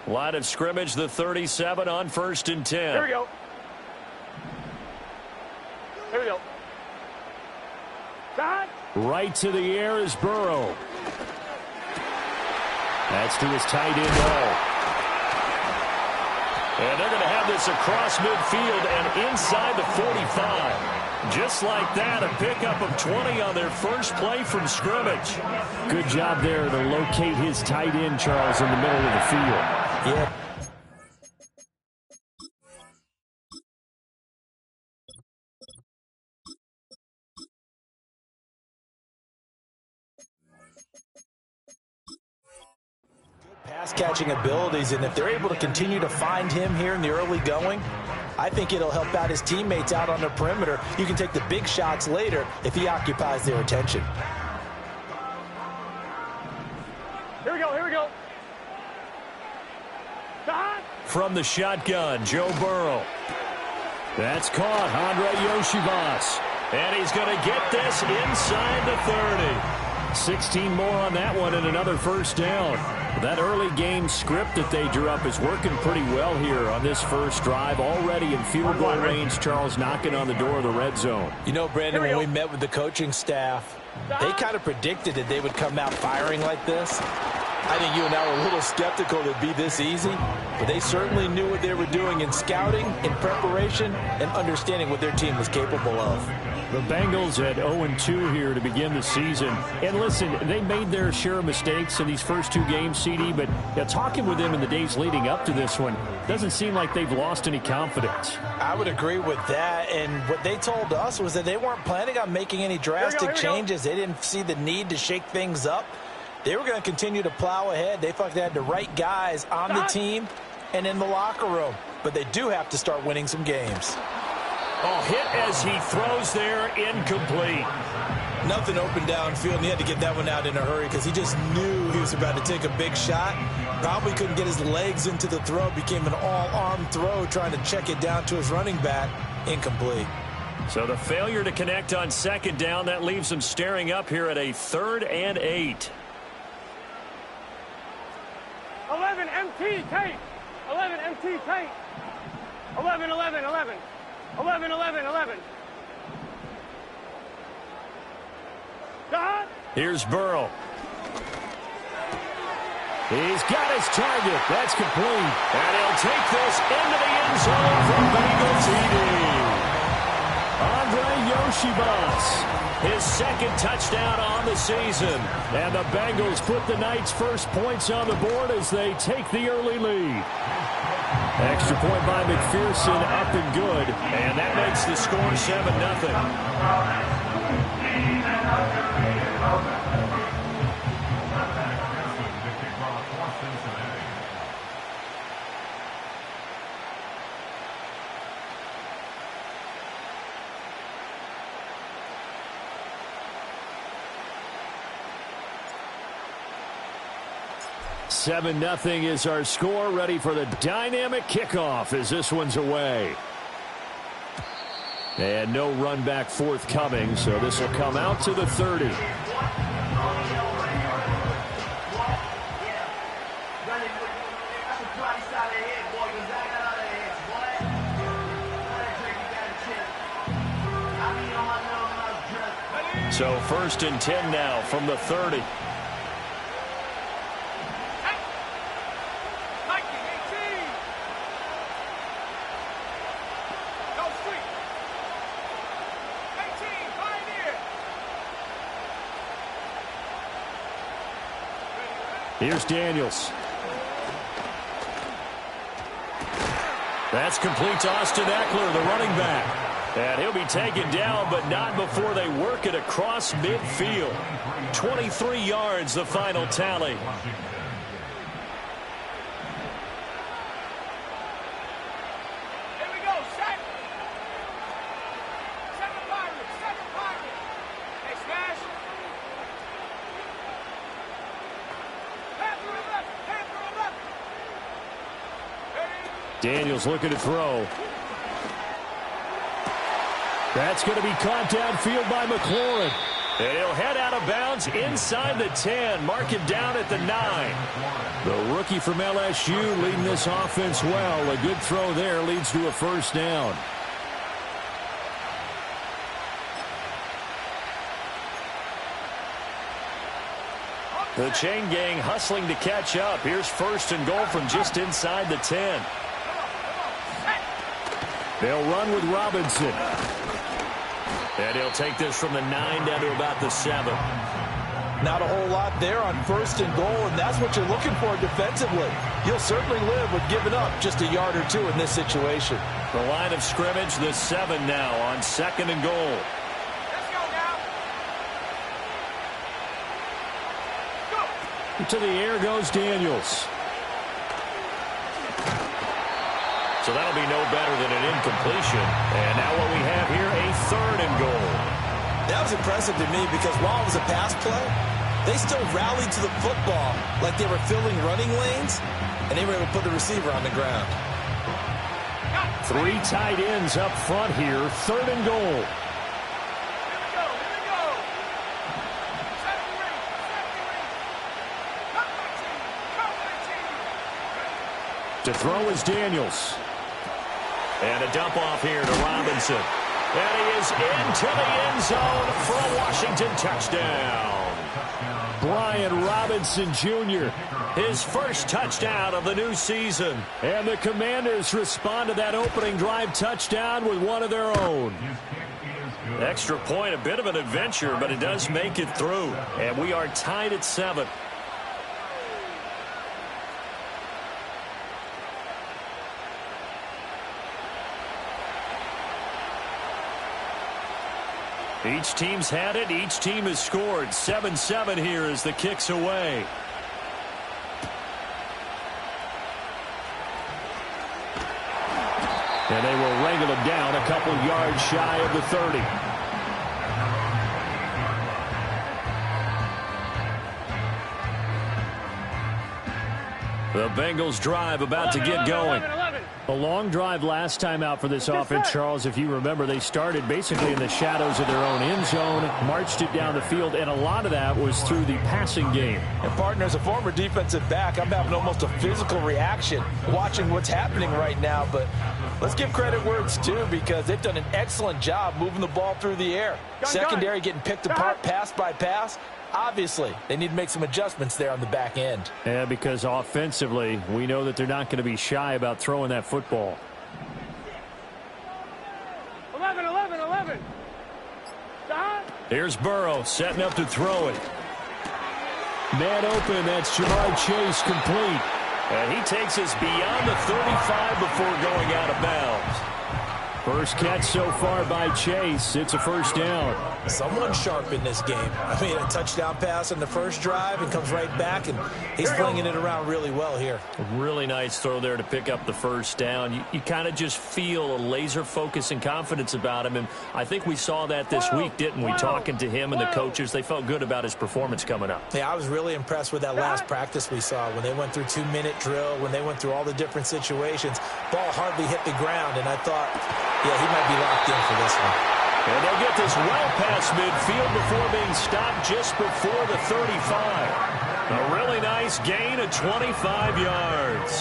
Line of scrimmage, the 37 on 1st and 10. Here we go. Here we go. Shot. Right to the air is Burrow. That's to his tight end, And they're going to have this across midfield and inside the 45. Just like that, a pickup of 20 on their first play from scrimmage. Good job there to locate his tight end, Charles, in the middle of the field. Yeah. Pass-catching abilities, and if they're able to continue to find him here in the early going, I think it'll help out his teammates out on the perimeter. You can take the big shots later if he occupies their attention. Here we go, here we go. Shot. From the shotgun, Joe Burrow. That's caught, Andre Yoshivas. And he's going to get this inside the 30. 16 more on that one and another first down. That early game script that they drew up is working pretty well here on this first drive. Already in field goal range, Charles knocking on the door of the red zone. You know, Brandon, when we met with the coaching staff, they kind of predicted that they would come out firing like this. I think you and I were a little skeptical it'd be this easy, but they certainly knew what they were doing in scouting, in preparation, and understanding what their team was capable of. The Bengals at 0-2 here to begin the season. And listen, they made their share of mistakes in these first two games, CD, but talking with them in the days leading up to this one, doesn't seem like they've lost any confidence. I would agree with that, and what they told us was that they weren't planning on making any drastic changes. They didn't see the need to shake things up. They were going to continue to plow ahead. They felt they had the right guys on the team and in the locker room, but they do have to start winning some games. Oh, hit as he throws there, incomplete. Nothing open downfield, and he had to get that one out in a hurry because he just knew he was about to take a big shot. Probably couldn't get his legs into the throw. Became an all-arm throw trying to check it down to his running back. Incomplete. So the failure to connect on second down, that leaves him staring up here at a 3rd and 8. 11 MT tape. 11 MT tape. 11, 11, 11. 11, 11, 11. Shot. Here's Burrow. He's got his target. That's complete. And he'll take this into the end zone from Bengal TD. Andre Yoshibas. His second touchdown on the season. And the Bengals put the Knights' first points on the board as they take the early lead. Extra point by McPherson, up and good. And that makes the score 7-0. 7-0 is our score. Ready for the dynamic kickoff as this one's away. And no run back forthcoming, so this will come out to the 30. So 1st and 10 now from the 30. Here's Daniels. That's complete to Austin Eckler, the running back. And he'll be taken down, but not before they work it across midfield. 23 yards, the final tally. Daniels looking to throw. That's going to be caught downfield by McLaurin. And he'll head out of bounds inside the 10. Mark him down at the 9. The rookie from LSU leading this offense well. A good throw there leads to a first down. The chain gang hustling to catch up. Here's first and goal from just inside the 10. They'll run with Robinson. And he'll take this from the 9 down to about the 7. Not a whole lot there on first and goal, and that's what you're looking for defensively. You'll certainly live with giving up just a yard or two in this situation. The line of scrimmage, the 7 now on second and goal. Let's go now. Go. To the air goes Daniels. So that'll be no better than an incompletion. And now what we have here, a third and goal. That was impressive to me because while it was a pass play, they still rallied to the football like they were filling running lanes, and they were able to put the receiver on the ground. 3 tight ends up front here, third and goal. To throw is Daniels. And a dump off here to Robinson. And he is into the end zone for a Washington touchdown. Brian Robinson Jr., his first touchdown of the new season. And the Commanders respond to that opening drive touchdown with one of their own. Extra point, a bit of an adventure, but it does make it through. And we are tied at 7. Each team's had it. Each team has scored. 7-7 here as the kick's away. And they will wrangle him down a couple yards shy of the 30. The Bengals drive about to get going. A long drive last time out for this offense, Charles. If you remember, they started basically in the shadows of their own end zone, marched it down the field, and a lot of that was through the passing game. And, partner, as a former defensive back, I'm having almost a physical reaction watching what's happening right now. But let's give credit where it's due because they've done an excellent job moving the ball through the air. Secondary getting picked apart pass by pass. Obviously, they need to make some adjustments there on the back end. Yeah, because offensively, we know that they're not going to be shy about throwing that football. 11. Here's Burrow setting up to throw it. Man open, that's Jamar Chase complete. And he takes us beyond the 35 before going out of bounds. First catch so far by Chase. It's a first down. Someone sharp in this game. I mean, a touchdown pass in the first drive and comes right back, and he's flinging it around really well here. A really nice throw there to pick up the first down. You kind of just feel a laser focus and confidence about him, and I think we saw that this week, didn't we? Talking to him and the coaches, they felt good about his performance coming up. Yeah, I was really impressed with that last practice we saw when they went through 2-minute drill, when they went through all the different situations. Ball hardly hit the ground, and I thought, yeah, he might be locked in for this one. And they'll get this well past midfield before being stopped just before the 35. A really nice gain of 25 yards.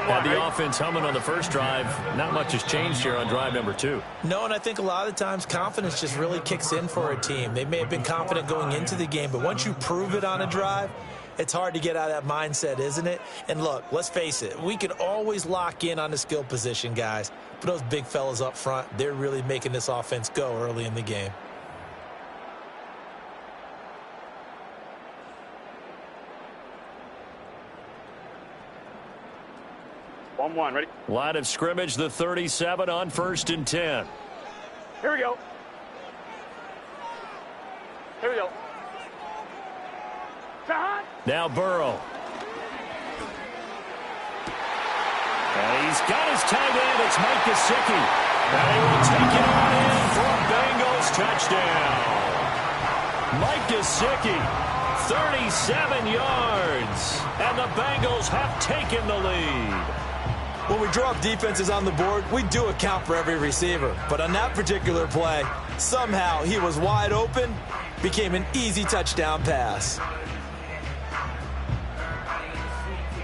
Had the offense humming on the first drive. Not much has changed here on drive number 2. No, and I think a lot of times confidence just really kicks in for a team. They may have been confident going into the game, but once you prove it on a drive, it's hard to get out of that mindset, isn't it? And look, let's face it, we can always lock in on the skill position, guys. But those big fellas up front, they're really making this offense go early in the game. One, ready? Line of scrimmage, the 37 on first and 10. Here we go. Now Burrow. And he's got his tight end. It's Mike Gesicki. And he will take it on in for a Bengals touchdown. Mike Gesicki, 37 yards. And the Bengals have taken the lead. When we draw up defenses on the board, we do account for every receiver. But on that particular play, somehow he was wide open, became an easy touchdown pass.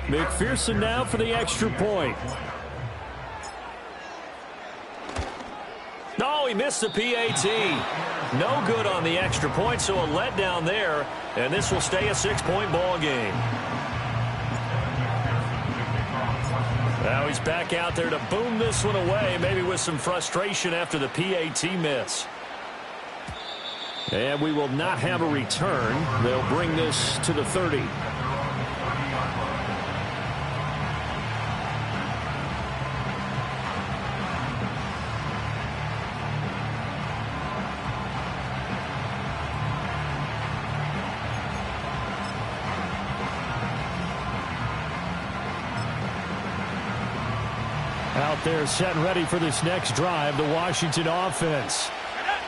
McPherson now for the extra point. No, he missed the PAT. No good on the extra point, so a letdown there, and this will stay a 6-point ball game. Now he's back out there to boom this one away, maybe with some frustration after the PAT miss. And we will not have a return. They'll bring this to the 30. Out there set and ready for this next drive, the Washington offense.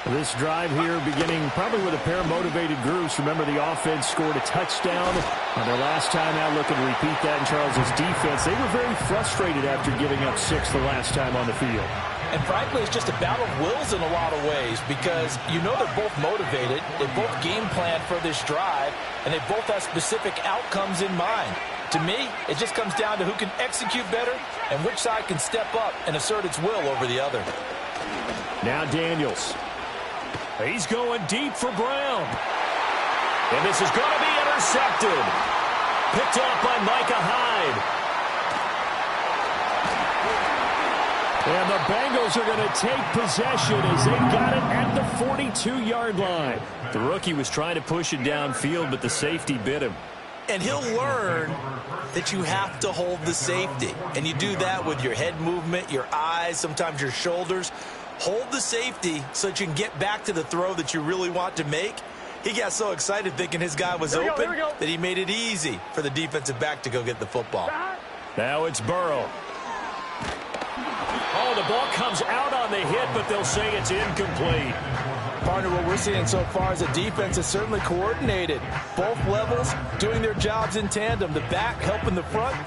This drive here beginning probably with a pair of motivated groups. Remember, the offense scored a touchdown on their last time out. Looking to repeat that in Charles's defense. They were very frustrated after giving up 6 the last time on the field. And frankly, it's just a battle of wills in a lot of ways because you know they're both motivated. They both game plan for this drive, and they both have specific outcomes in mind. To me, it just comes down to who can execute better and which side can step up and assert its will over the other. Now Daniels. He's going deep for Brown. And this is going to be intercepted. Picked off by Micah Hyde. And the Bengals are going to take possession as they got it at the 42-yard line. The rookie was trying to push it downfield, but the safety bit him. And he'll learn that you have to hold the safety. And you do that with your head movement, your eyes, sometimes your shoulders. Hold the safety so that you can get back to the throw that you really want to make. He got so excited thinking his guy was open that he made it easy for the defensive back to go get the football. Now it's Burrow. Oh, the ball comes out on the hit, but they'll say it's incomplete. Partner, what we're seeing so far is the defense is certainly coordinated. Both levels doing their jobs in tandem. The back helping the front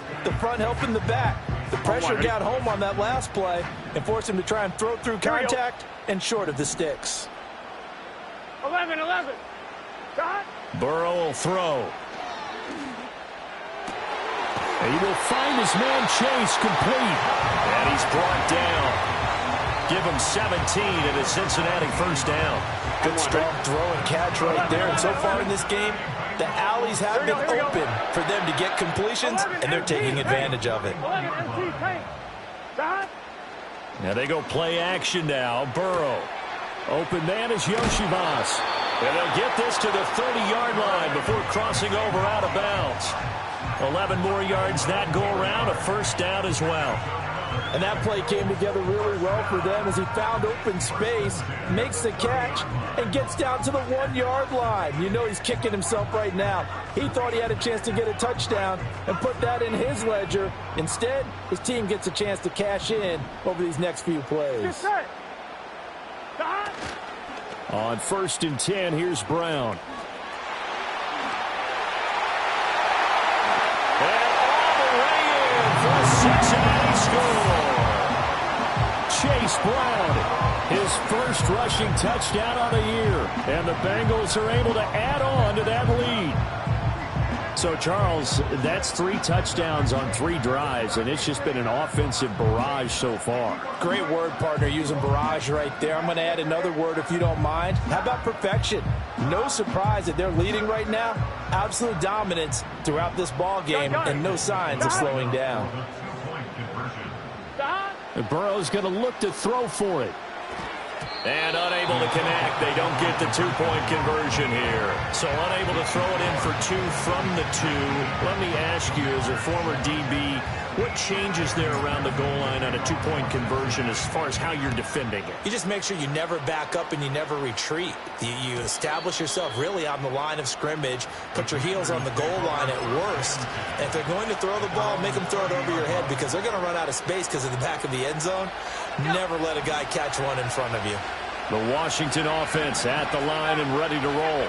helping the back. The pressure got home on that last play and forced him to try and throw through contact and short of the sticks. 11-11. Shot. Burrow will throw. And he will find his man Chase complete. And he's brought down. Give him 17 at a Cincinnati first down. Good strong throw and catch right there. And so far in this game, the alleys have been open for them to get completions, and they're taking advantage of it. Now they go play action now. Burrow. Open man is Yoshivas. And they'll get this to the 30-yard line before crossing over out of bounds. 11 more yards that go around, a first down as well. And that play came together really well for them as he found open space, makes the catch, and gets down to the 1-yard line. You know he's kicking himself right now. He thought he had a chance to get a touchdown and put that in his ledger. Instead, his team gets a chance to cash in over these next few plays. On 1st and 10, here's Brown. Cincinnati score. Chase Brown, his first rushing touchdown on the year. And the Bengals are able to add on to that lead. So, Charles, that's 3 touchdowns on 3 drives, and it's just been an offensive barrage so far. Great word, partner, using barrage right there. I'm going to add another word if you don't mind. How about perfection? No surprise that they're leading right now. Absolute dominance throughout this ball game and no signs of slowing down. And Burrow's going to look to throw for it. And unable to connect. They don't get the 2-point conversion here. So unable to throw it in for 2 from the 2. Let me ask you, as a former DB, what changes there around the goal line on a 2-point conversion as far as how you're defending it? You just make sure you never back up and you never retreat. You establish yourself really on the line of scrimmage, put your heels on the goal line at worst. And if they're going to throw the ball, make them throw it over your head because they're going to run out of space because of the back of the end zone. Never let a guy catch one in front of you. The Washington offense at the line and ready to roll.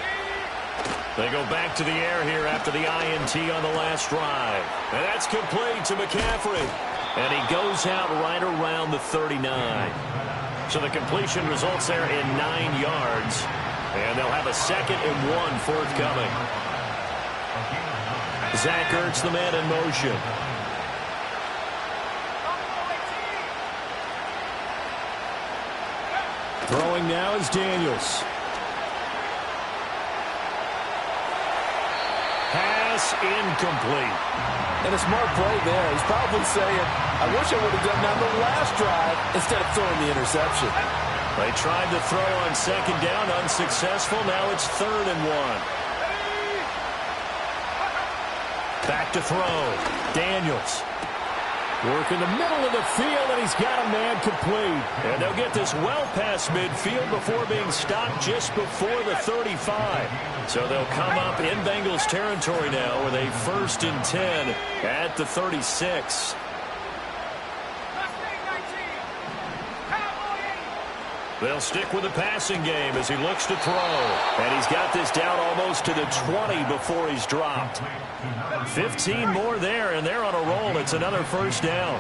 They go back to the air here after the INT on the last drive. And that's complete to McCaffrey. And he goes out right around the 39. So the completion results there in 9 yards. And they'll have a 2nd and 1 forthcoming. Zach Ertz, the man in motion. Throwing now is Daniels. Pass incomplete. And a smart play there. He's probably saying, I wish I would have done that on the last drive instead of throwing the interception. They tried to throw on 2nd down, unsuccessful. Now it's 3rd and 1. Back to throw. Daniels. Work in the middle of the field, and he's got a man complete. And they'll get this well past midfield before being stopped just before the 35. So they'll come up in Bengals territory now with a 1st and 10 at the 36. They'll stick with the passing game as he looks to throw. And he's got this down almost to the 20 before he's dropped. 15 more there, and they're on a roll. It's another 1st down.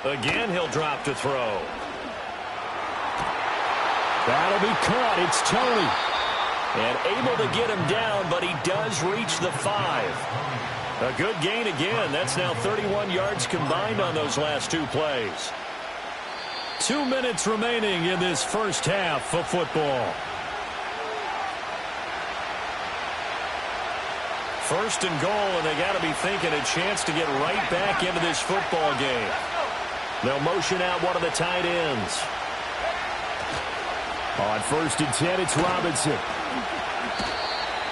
Again, he'll drop to throw. That'll be caught. It's Tony. And able to get him down, but he does reach the 5. A good gain again. That's now 31 yards combined on those last 2 plays. 2 minutes remaining in this first half of football. 1st and goal, and they got to be thinking a chance to get right back into this football game. They'll motion out one of the tight ends. On 1st and 10, it's Robinson.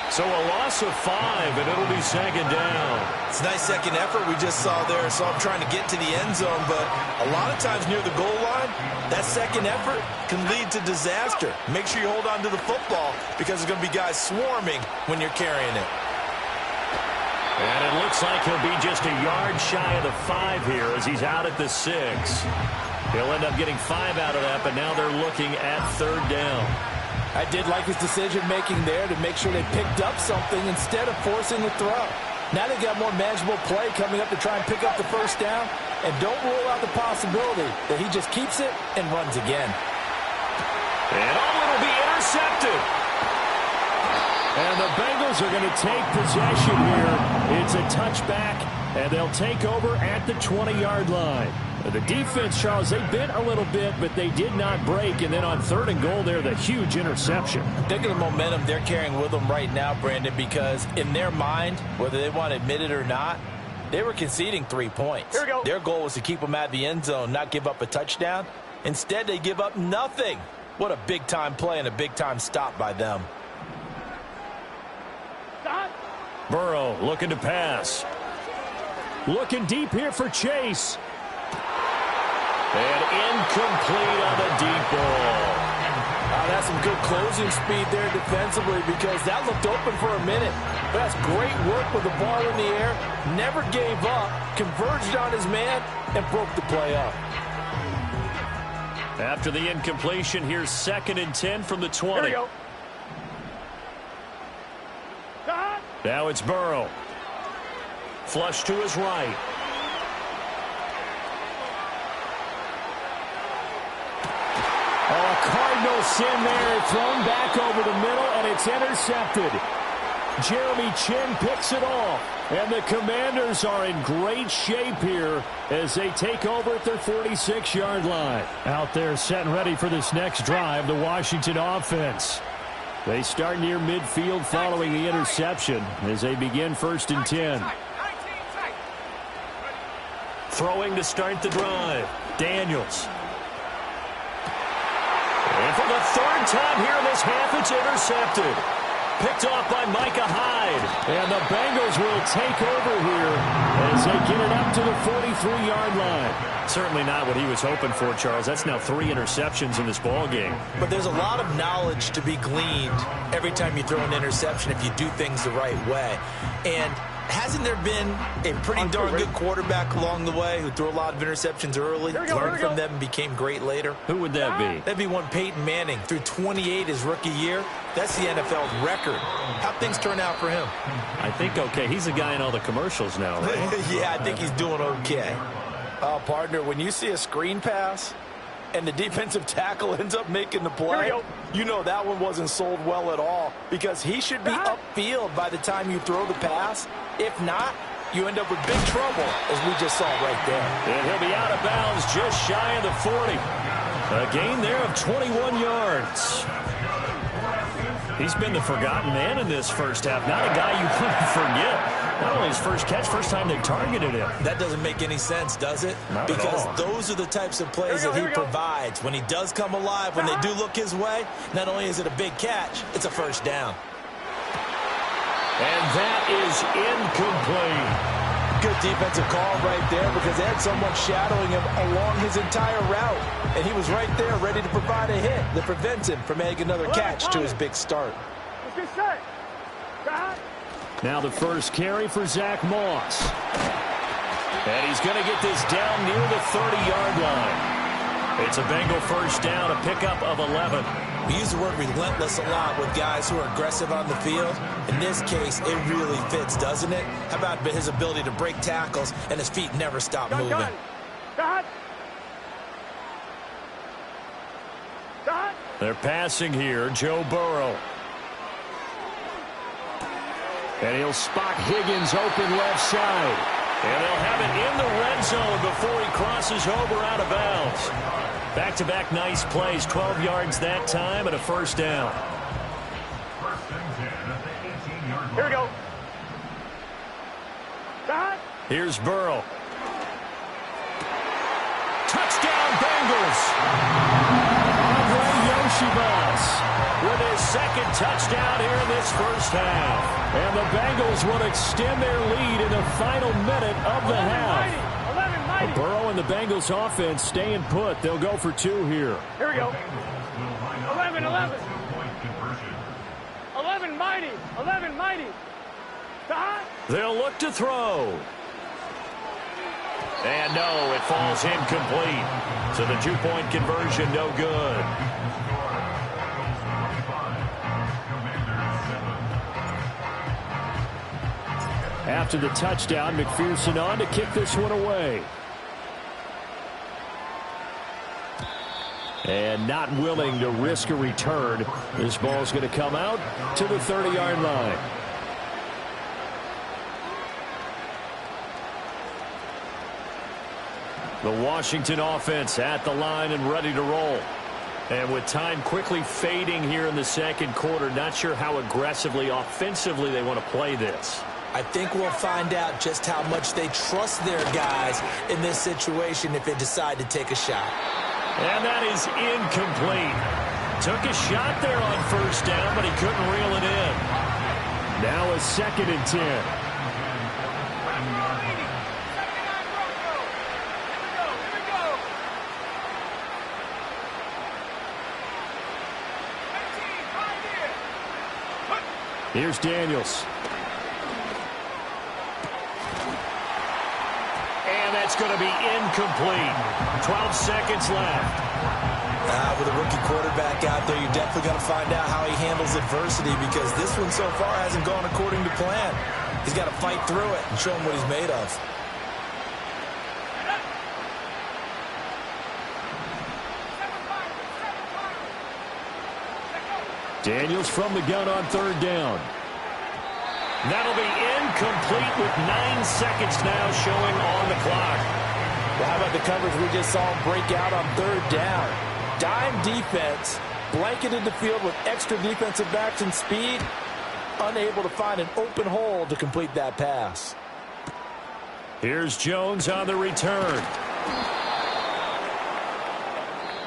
So a loss of 5, and it'll be 2nd down. It's a nice second effort we just saw there. So I'm trying to get to the end zone, but a lot of times near the goal line, that second effort can lead to disaster. Make sure you hold on to the football because there's going to be guys swarming when you're carrying it. And it looks like he'll be just a yard shy of the 5 here as he's out at the 6. He'll end up getting 5 out of that, but now they're looking at 3rd down. I did like his decision-making there to make sure they picked up something instead of forcing the throw. Now they've got more manageable play coming up to try and pick up the 1st down, and don't rule out the possibility that he just keeps it and runs again. And it'll be intercepted. And the Bengals are going to take possession here. It's a touchback, and they'll take over at the 20-yard line. The defense, Charles, they bit a little bit, but they did not break. And then on 3rd and goal there, the huge interception. Think of the momentum they're carrying with them right now, Brandon, because in their mind, whether they want to admit it or not, they were conceding 3 points. Here we go. Their goal was to keep them at the end zone, not give up a touchdown. Instead, they give up nothing. What a big-time play and a big-time stop by them. Burrow looking to pass. Looking deep here for Chase. And incomplete on the deep ball. That's some good closing speed there defensively because that looked open for a minute. But that's great work with the ball in the air. Never gave up, converged on his man, and broke the play up. After the incompletion, here's 2nd and 10 from the 20. Here we go. Now it's Burrow. Flush to his right. Oh, a Cardinal sin there, thrown back over the middle, and it's intercepted. Jeremy Chin picks it off, and the Commanders are in great shape here as they take over at their 46-yard line. Out there set and ready for this next drive, the Washington offense. They start near midfield following the interception as they begin 1st and 10. Throwing to start the drive. Daniels. And for the 3rd time here in this half, it's intercepted. Picked off by Micah Hyde. And the Bengals will take over here as they get it up to the 43-yard line. Certainly not what he was hoping for, Charles. That's now 3 interceptions in this ball game. But there's a lot of knowledge to be gleaned every time you throw an interception if you do things the right way. And Hasn't there been a pretty darn good quarterback along the way who threw a lot of interceptions early, learned from them, and became great later? Who would that be? That'd be one Peyton Manning. Threw 28 his rookie year. That's the NFL's record. How'd things turn out for him? I think okay. He's a guy in all the commercials now, right? Yeah, I think he's doing okay. Partner, when you see a screen pass and the defensive tackle ends up making the play, you know that one wasn't sold well at all, because he should be upfield by the time you throw the pass. If not, you end up with big trouble, as we just saw right there. And he'll be out of bounds just shy of the 40. A gain there of 21 yards. He's been the forgotten man in this first half. Not a guy you want to forget. Not only his first catch, first time they targeted him. That doesn't make any sense, does it? Not because at all. Those are the types of plays that he provides. When he does come alive, when they do look his way, not only is it a big catch, it's a first down. And that is incomplete. Good defensive call right there, because they had someone shadowing him along his entire route. And he was right there ready to provide a hit that prevents him from adding another catch to his big start. Let's get set. Now the first carry for Zach Moss. And he's going to get this down near the 30-yard line. It's a Bengal first down, a pickup of 11. We use the word relentless a lot with guys who are aggressive on the field. In this case, it really fits, doesn't it? How about his ability to break tackles and his feet never stop moving? They're passing here, Joe Burrow. And he'll spot Higgins open left side. And they'll have it in the red zone before he crosses over out of bounds. Back-to-back nice plays, 12 yards that time and a first down. Here we go. Here's Burrow. Touchdown Bengals. Andre Yoshibas with his second touchdown here in this first half. And the Bengals will extend their lead in the final minute of the half. 11 mighty. Burrow and the Bengals offense staying put. They'll go for two here. Here we go. 11 mighty. 11 mighty. They'll look to throw. And no, it falls incomplete. So the two-point conversion no good. After the touchdown, McPherson on to kick this one away. And not willing to risk a return. This ball's going to come out to the 30-yard line. The Washington offense at the line and ready to roll. And with time quickly fading here in the second quarter, not sure how aggressively, offensively they want to play this. I think we'll find out just how much they trust their guys in this situation if they decide to take a shot. And that is incomplete. Took a shot there on first down, but he couldn't reel it in. Now a 2nd and 10. Here's Daniels. And that's going to be incomplete. 12 seconds left. With a rookie quarterback out there, you're definitely going to find out how he handles adversity, because this one so far hasn't gone according to plan. He's got to fight through it and show him what he's made of. Daniels from the gun on 3rd down. That'll be incomplete with 9 seconds now showing on the clock. Well, how about the coverage we just saw him break out on 3rd down? Dime defense, blanketed the field with extra defensive backs and speed, unable to find an open hole to complete that pass. Here's Jones on the return.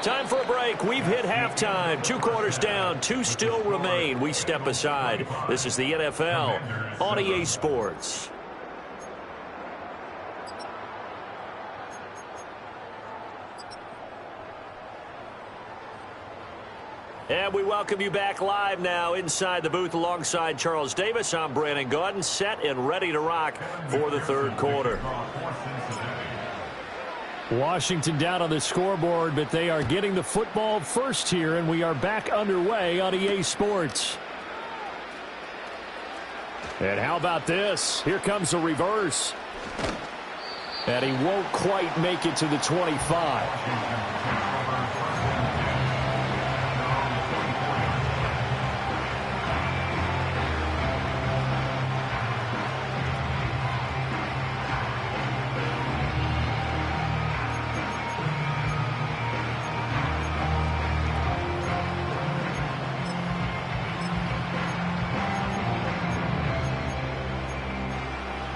Time for a break. We've hit halftime. 2 quarters down. 2 still remain. We step aside. This is the NFL on EA Sports. And we welcome you back live now inside the booth alongside Charles Davis. I'm Brandon Gaudin, set and ready to rock for the third quarter. Washington down on the scoreboard, but they are getting the football first here, and we are back underway on EA Sports. And how about this? Here comes a reverse. And he won't quite make it to the 25.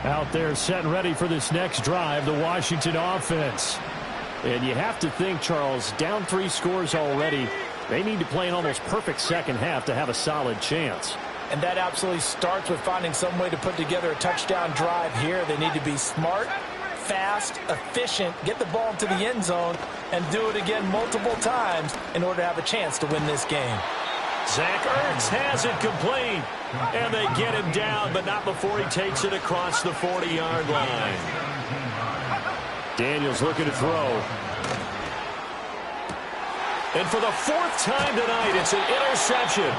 Out there set and ready for this next drive, the Washington offense. And you have to think, Charles, down 3 scores already. They need to play an almost perfect second half to have a solid chance. And that absolutely starts with finding some way to put together a touchdown drive here. They need to be smart, fast, efficient, get the ball into the end zone, and do it again multiple times in order to have a chance to win this game. Zach Ertz has it complete. And they get him down, but not before he takes it across the 40-yard line. Daniels looking to throw. And for the 4th time tonight, it's an interception.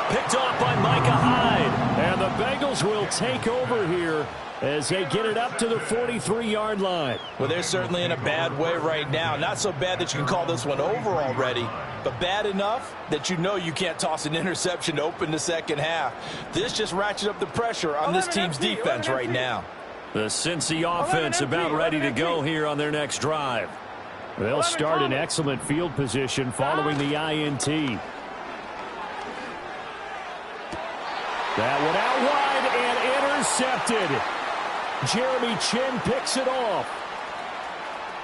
Picked off by Micah Hyde. And the Bengals will take over here as they get it up to the 43-yard line. Well, they're certainly in a bad way right now. Not so bad that you can call this one over already, but bad enough that you know you can't toss an interception to open the second half. This just ratchets up the pressure on this team's defense right now. The Cincy offense about ready to go here on their next drive. They'll start in excellent field position following the INT. That one out wide and intercepted. Jeremy Chin picks it off.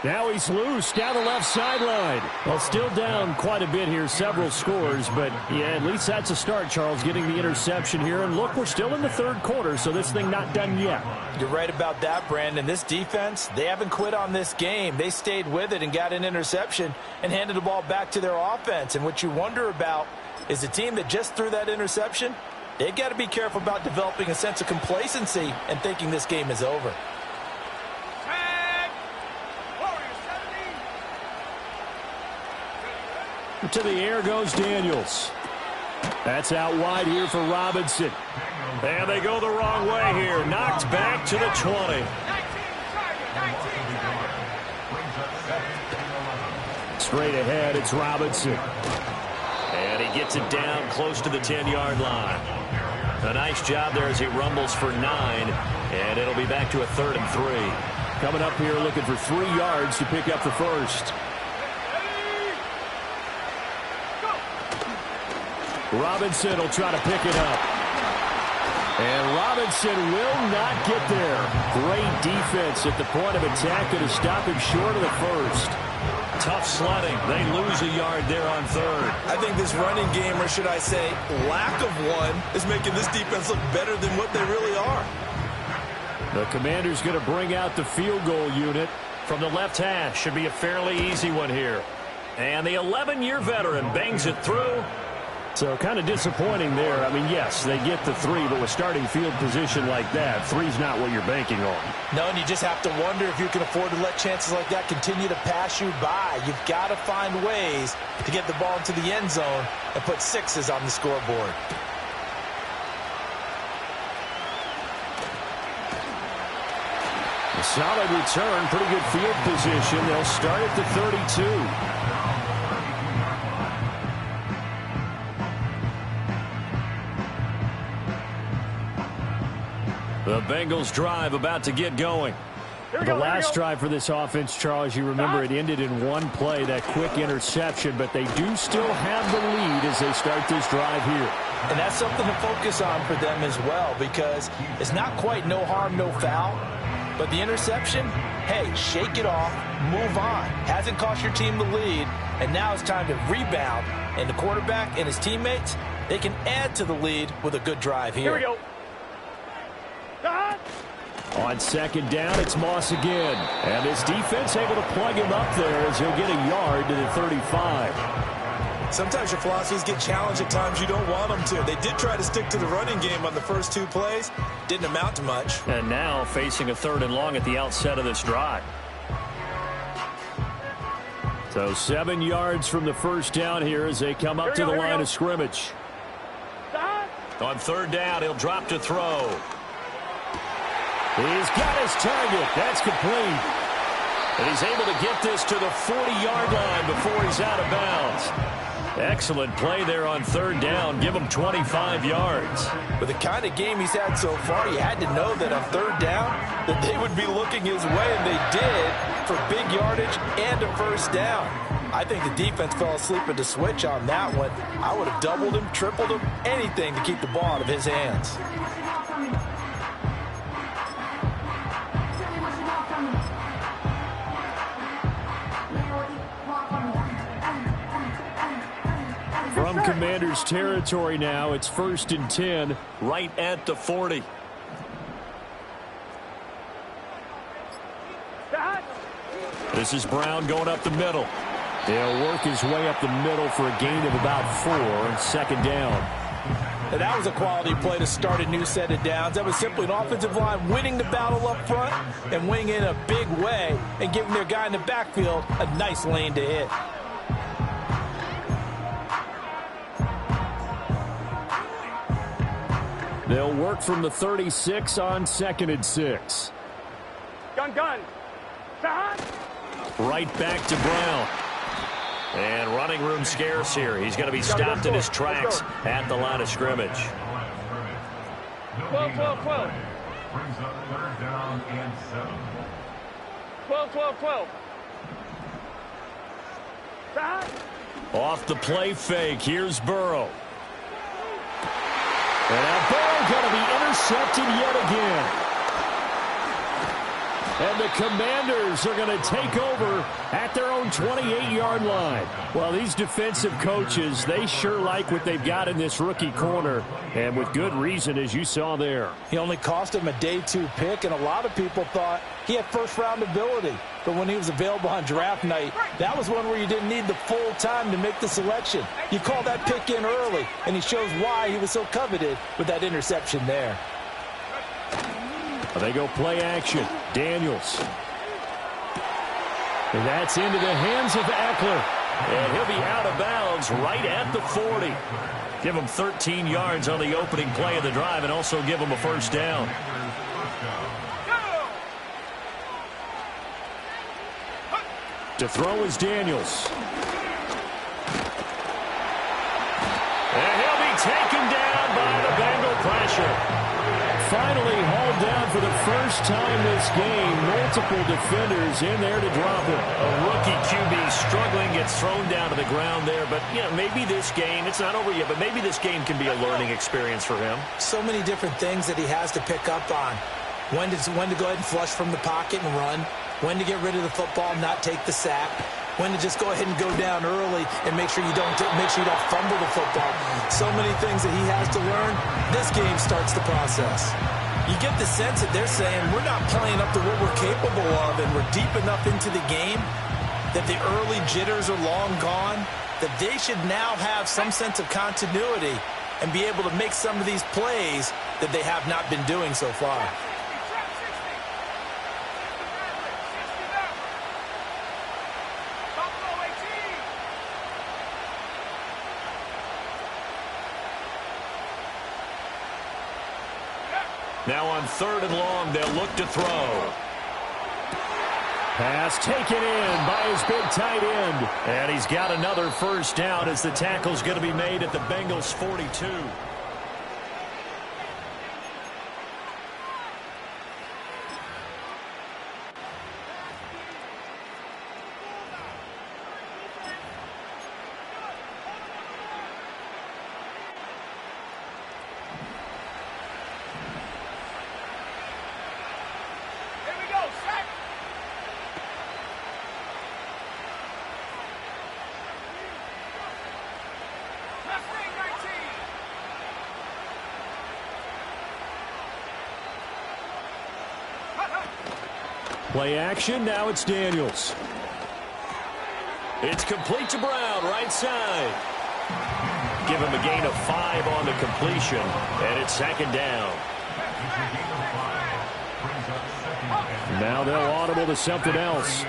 Now he's loose down the left sideline. Well, still down quite a bit here, several scores, but yeah, at least that's a start, Charles, getting the interception here. And look, we're still in the third quarter, so this thing not done yet. You're right about that, Brandon. This defense, they haven't quit on this game. They stayed with it and got an interception and handed the ball back to their offense. And what you wonder about is the team that just threw that interception, they've got to be careful about developing a sense of complacency and thinking this game is over. To the air goes Daniels. That's out wide here for Robinson. And they go the wrong way here. Knocked back to the 20. Straight ahead, it's Robinson. And he gets it down close to the 10-yard line. A nice job there as he rumbles for 9. And it'll be back to a 3rd and 3. Coming up here looking for 3 yards to pick up the first. Robinson will try to pick it up. And Robinson will not get there. Great defense at the point of attack to stop him short of the first. Tough sledding. They lose a yard there on 3rd. I think this running game, or should I say lack of one, is making this defense look better than what they really are. The Commander's going to bring out the field goal unit. From the left hash. Should be a fairly easy one here. And the 11-year veteran bangs it through. So kind of disappointing there. I mean, yes, they get the 3, but with starting field position like that, 3's not what you're banking on. No, and you just have to wonder if you can afford to let chances like that continue to pass you by. You've got to find ways to get the ball into the end zone and put 6s on the scoreboard. A solid return, pretty good field position. They'll start at the 32. The Bengals drive about to get going. The last drive for this offense, Charles, you remember it ended in one play, that quick interception, but they do still have the lead as they start this drive here. And that's something to focus on for them as well, because it's not quite no harm, no foul, but the interception, hey, shake it off, move on. Hasn't cost your team the lead, and now it's time to rebound. And the quarterback and his teammates, they can add to the lead with a good drive here. Here we go. On second down, it's Moss again. And this defense able to plug him up there as he'll get a yard to the 35. Sometimes your philosophies get challenged at times you don't want them to. They did try to stick to the running game on the first 2 plays. Didn't amount to much. And now facing a 3rd and long at the outset of this drive. So 7 yards from the first down here as they come up to the line of scrimmage. On 3rd down, he'll drop to throw. He's got his target. That's complete. And he's able to get this to the 40-yard line before he's out of bounds. Excellent play there on 3rd down. Give him 25 yards. With the kind of game he's had so far, you had to know that on 3rd down that they would be looking his way, and they did for big yardage and a first down. I think the defense fell asleep at the switch on that one. I would have doubled him, tripled him, anything to keep the ball out of his hands. From Commander's territory now, it's 1st and 10. Right at the 40. This is Brown going up the middle. He'll work his way up the middle for a gain of about 4, 2nd down. And that was a quality play to start a new set of downs. That was simply an offensive line winning the battle up front and winning in a big way and giving their guy in the backfield a nice lane to hit. They'll work from the 36 on 2nd and 6. Gun. Right back to Brown. And running room scarce here. He's going to be stopped in his tracks at the line of scrimmage. 12. 12. 12. Off the play fake. Here's Burrow. And now Burrow going to be intercepted yet again. And the Commanders are going to take over at their own 28-yard line. Well, these defensive coaches, they sure like what they've got in this rookie corner, and with good reason, as you saw there. He only cost him a day 2 pick, and a lot of people thought he had first-round ability. But when he was available on draft night, that was one where you didn't need the full time to make the selection. You call that pick in early, and he shows why he was so coveted with that interception there. They go play action. Daniels. And that's into the hands of Eckler. And he'll be out of bounds right at the 40. Give him 13 yards on the opening play of the drive and also give him a first down. To throw is Daniels. And he'll be taken down by the Bengal pressure. Finally hauled down for the first time this game. Multiple defenders in there to drop him. A rookie QB struggling, gets thrown down to the ground there. But, you know, maybe this game, it's not over yet, but maybe this game can be a learning experience for him. So many different things that he has to pick up on. When to go ahead and flush from the pocket and run. When to get rid of the football and not take the sack. When to just go ahead and go down early and make sure you don't fumble the football. So many things that he has to learn. This game starts the process. You get the sense that they're saying we're not playing up to what we're capable of, and we're deep enough into the game that the early jitters are long gone, that they should now have some sense of continuity and be able to make some of these plays that they have not been doing so far. Now on 3rd and long, they'll look to throw. Pass taken in by his big tight end. And he's got another first down as the tackle's going to be made at the Bengals' 42. Play action, now it's Daniels. It's complete to Brown, right side. Give him a gain of 5 on the completion, and it's second down. Now they'll audible to something else.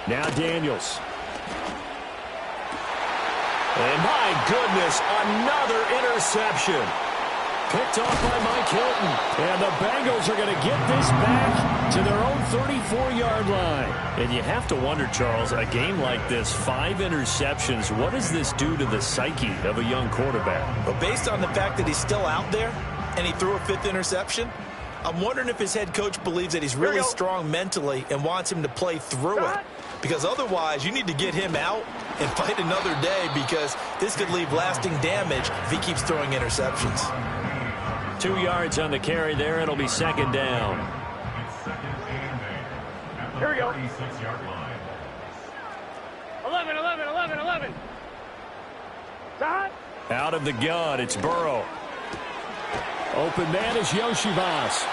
Now Daniels. And my goodness, another interception. Picked off by Mike Hilton. And the Bengals are going to get this back to their own 34-yard line. And you have to wonder, Charles, a game like this, 5 interceptions, what does this do to the psyche of a young quarterback? But based on the fact that he's still out there and he threw a 5th interception, I'm wondering if his head coach believes that he's really strong mentally and wants him to play through it. Because otherwise, you need to get him out and fight another day, because this could leave lasting damage if he keeps throwing interceptions. 2 yards on the carry there. It'll be second down. Here we go. 11, 11, 11, 11. Dot. Out of the gun, it's Burrow. Open man is Yoshivas.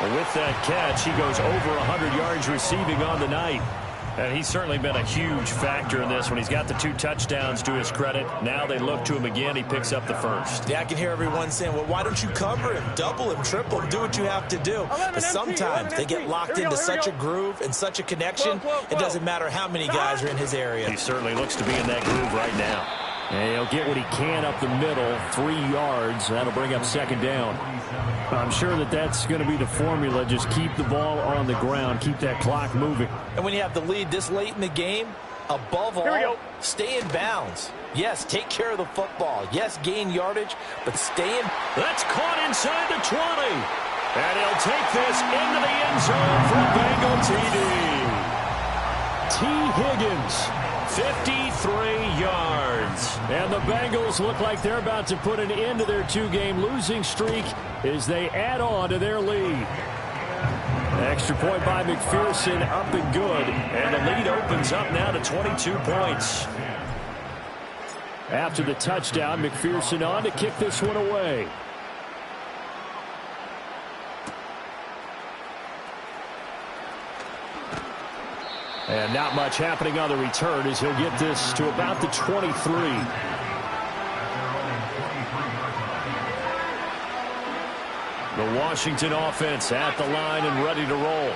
With that catch, he goes over 100 yards receiving on the night. And he's certainly been a huge factor in this when he's got the 2 touchdowns to his credit. Now they look to him again. He picks up the first. Yeah, I can hear everyone saying, well, why don't you cover him, double him, triple him, do what you have to do. But sometimes they get locked into such a groove and such a connection, it doesn't matter how many guys are in his area. He certainly looks to be in that groove right now. And he'll get what he can up the middle, 3 yards. That'll bring up second down. I'm sure that that's going to be the formula. Just keep the ball on the ground, keep that clock moving. And when you have the lead this late in the game, above all, stay in bounds. Yes, take care of the football. Yes, gain yardage, but stay in. That's caught inside the 20. And he'll take this into the end zone for a Bengal TD. T. Higgins. 53 yards. And the Bengals look like they're about to put an end to their 2-game losing streak as they add on to their lead. Extra point by McPherson, up and good. And the lead opens up now to 22 points. After the touchdown, McPherson on to kick this one away. And not much happening on the return as he'll get this to about the 23. The Washington offense at the line and ready to roll.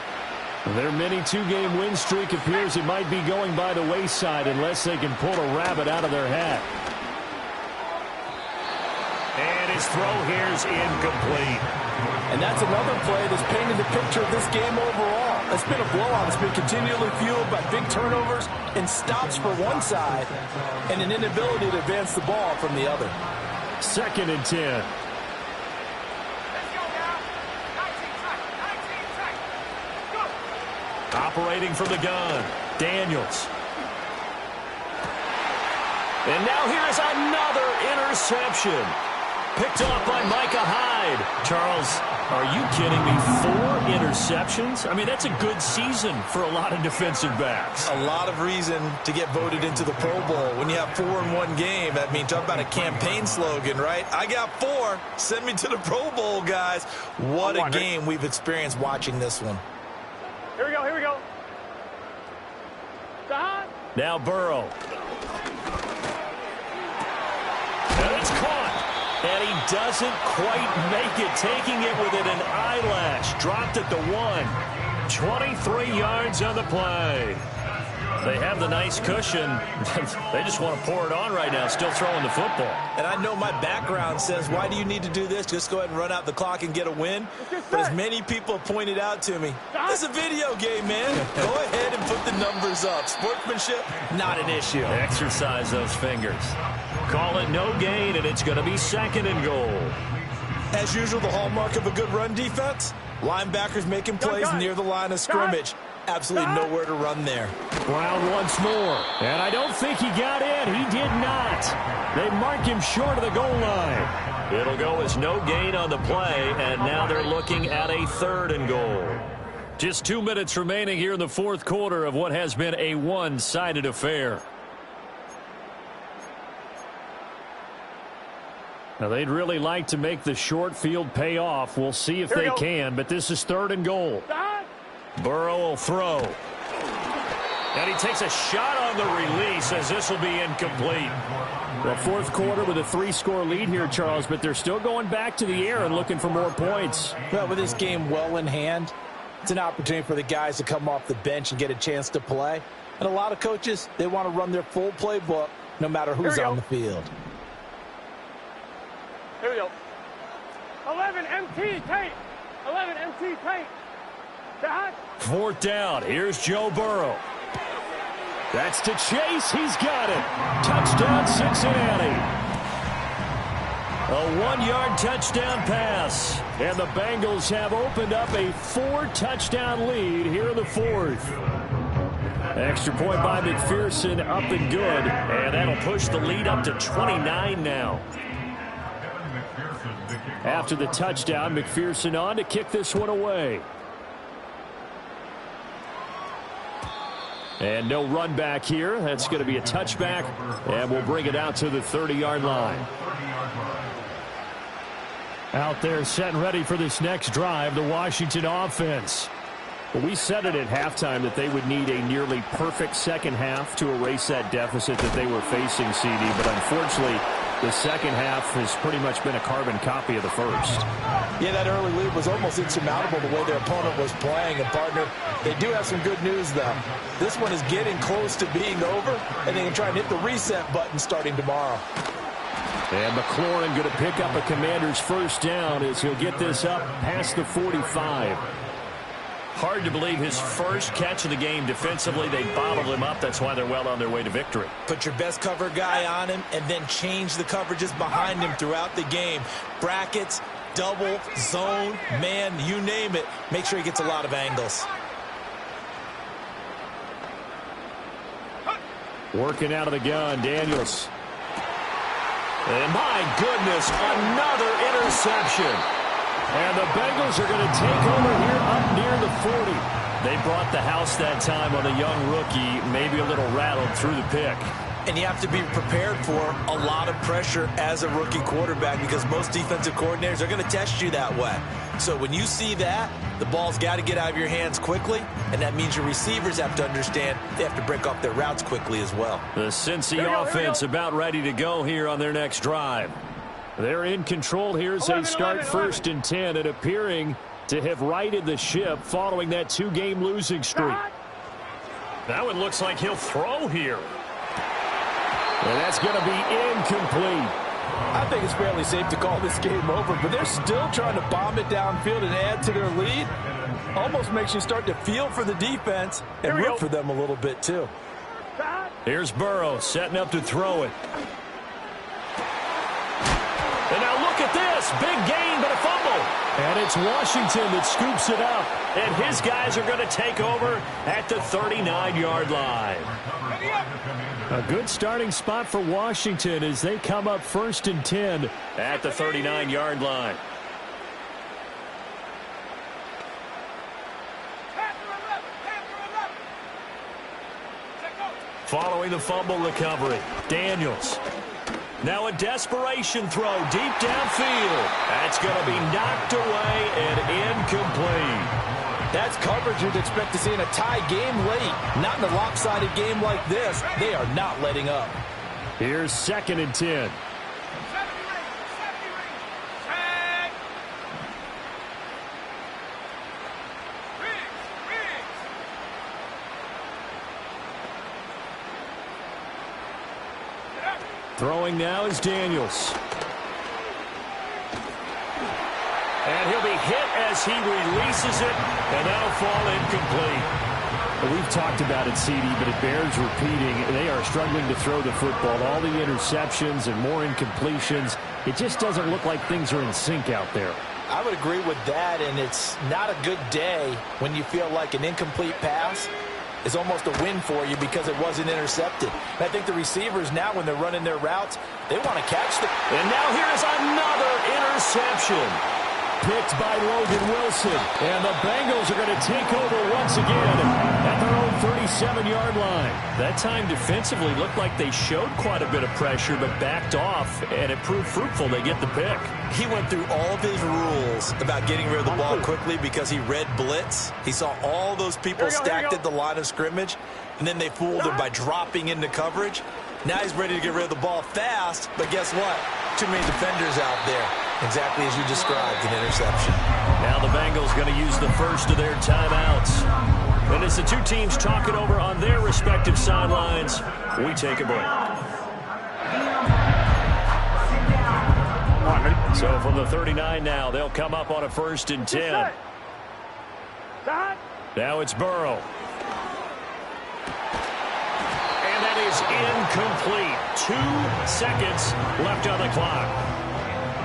Their mini 2-game win streak appears it might be going by the wayside unless they can pull a rabbit out of their hat. And his throw here's incomplete. And that's another play that's painted the picture of this game overall. It's been a blowout. It's been continually fueled by big turnovers and stops for one side and an inability to advance the ball from the other. 2nd and 10. Operating from the gun, Daniels. And now here's another interception. Picked off by Micah Hyde. Charles, are you kidding me? 4 interceptions? I mean, that's a good season for a lot of defensive backs. A lot of reason to get voted into the Pro Bowl. When you have 4 in one game, I mean, talk about a campaign slogan, right? I got 4. Send me to the Pro Bowl, guys. What a game we've experienced watching this one. Here we go, here we go. Now Burrow. And it's caught. And he doesn't quite make it, taking it within an eyelash. Dropped at the 1. 23 yards on the play. They have the nice cushion. They just want to pour it on right now, still throwing the football. And I know my background says, why do you need to do this? Just go ahead and run out the clock and get a win. But as many people pointed out to me, it's a video game, man. Go ahead and put the numbers up. Sportsmanship, not an issue. Exercise those fingers. Call it no gain, and it's going to be 2nd and goal. As usual, the hallmark of a good run defense, linebackers making plays near the line of scrimmage. Absolutely nowhere to run there. Brown once more. And I don't think he got in. He did not. They mark him short of the goal line. It'll go as no gain on the play, and now they're looking at a 3rd and goal. Just 2 minutes remaining here in the 4th quarter of what has been a one-sided affair. Now, they'd really like to make the short field pay off. We'll see if they can, but this is 3rd and goal. Burrow will throw. And he takes a shot on the release as this will be incomplete. The 4th quarter with a 3-score lead here, Charles, but they're still going back to the air and looking for more points. Well, with this game well in hand, it's an opportunity for the guys to come off the bench and get a chance to play. And a lot of coaches, they want to run their full playbook no matter who's on the field. Here we go. 11 MT tape. 11 MT tape. 4th down. Here's Joe Burrow. That's to Chase. He's got it. Touchdown, Cincinnati. A 1-yard touchdown pass. And the Bengals have opened up a 4-touchdown lead here in the 4th. Extra point by McPherson, up and good. And that'll push the lead up to 29 now. After the touchdown, McPherson on to kick this one away. And no run back here. That's going to be a touchback, and we'll bring it out to the 30-yard line. Out there set and ready for this next drive, the Washington offense. Well, we said it at halftime that they would need a nearly perfect second half to erase that deficit that they were facing, CD. But unfortunately, the second half has pretty much been a carbon copy of the first. Yeah, that early lead was almost insurmountable the way their opponent was playing. And, partner, they do have some good news, though. This one is getting close to being over, and they can try and hit the reset button starting tomorrow. And McLaurin going to pick up a Commander's first down as he'll get this up past the 45. Hard to believe his first catch of the game defensively. They bottled him up. That's why they're well on their way to victory. Put your best cover guy on him and then change the coverages behind him throughout the game. Brackets, double, zone, man, you name it. Make sure he gets a lot of angles. Working out of the gun, Daniels. And my goodness, another interception. And the Bengals are going to take over here up near the 40. They brought the house that time on a young rookie, maybe a little rattled through the pick. And you have to be prepared for a lot of pressure as a rookie quarterback because most defensive coordinators are going to test you that way. So when you see that, the ball's got to get out of your hands quickly, and that means your receivers have to understand they have to break off their routes quickly as well. The Cincy offense about ready to go here on their next drive. They're in control here as they start 1st and 10 and appearing to have righted the ship following that 2-game losing streak. That one looks like he'll throw here. And that's going to be incomplete. I think it's fairly safe to call this game over, but they're still trying to bomb it downfield and add to their lead. Almost makes you start to feel for the defense and root for them a little bit, too. Here's Burrow setting up to throw it. And now look at this. Big gain, but a fumble. And it's Washington that scoops it up. And his guys are going to take over at the 39-yard line. A good starting spot for Washington as they come up 1st and 10 at the 39-yard line. Following the fumble recovery, Daniels. Now a desperation throw deep downfield. That's going to be knocked away and incomplete. That's coverage you'd expect to see in a tie game late. Not in a lopsided game like this. They are not letting up. Here's 2nd and 10. Throwing now is Daniels. And he'll be hit as he releases it, and that'll fall incomplete. We've talked about it, CD, but it bears repeating. They are struggling to throw the football. All the interceptions and more incompletions. It just doesn't look like things are in sync out there. I would agree with that, and it's not a good day when you feel like an incomplete pass is almost a win for you because it wasn't intercepted. And I think the receivers now, when they're running their routes, they want to catch the... And now here's another interception. picked by Logan Wilson. And the Bengals are going to take over once again at their own 37-yard line. That time defensively looked like they showed quite a bit of pressure but backed off, and it proved fruitful. They get the pick. He went through all of his rules about getting rid of the ball quickly because he read blitz. He saw all those people stacked at the line of scrimmage, and then they fooled him by dropping into coverage. Now he's ready to get rid of the ball fast, but guess what? Too many defenders out there. Exactly as you described, an interception. Now the Bengals going to use the first of their timeouts. And as the two teams talk it over on their respective sidelines, we take a break. So from the 39 now, they'll come up on a 1st and 10. Now it's Burrow. And that is incomplete. 2 seconds left on the clock.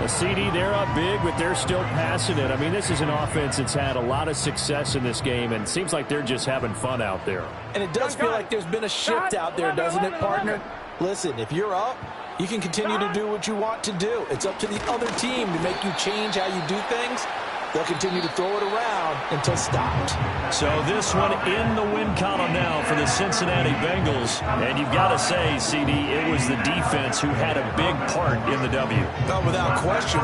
The CD, they're up big, but they're still passing it. I mean, this is an offense that's had a lot of success in this game, and it seems like they're just having fun out there. And it does feel like there's been a shift out there, doesn't it, partner? Listen, if you're up, you can continue to do what you want to do. It's up to the other team to make you change how you do things. They'll continue to throw it around until stopped. So this one in the win column now for the Cincinnati Bengals. And you've got to say, CD, it was the defense who had a big part in the W. Without question.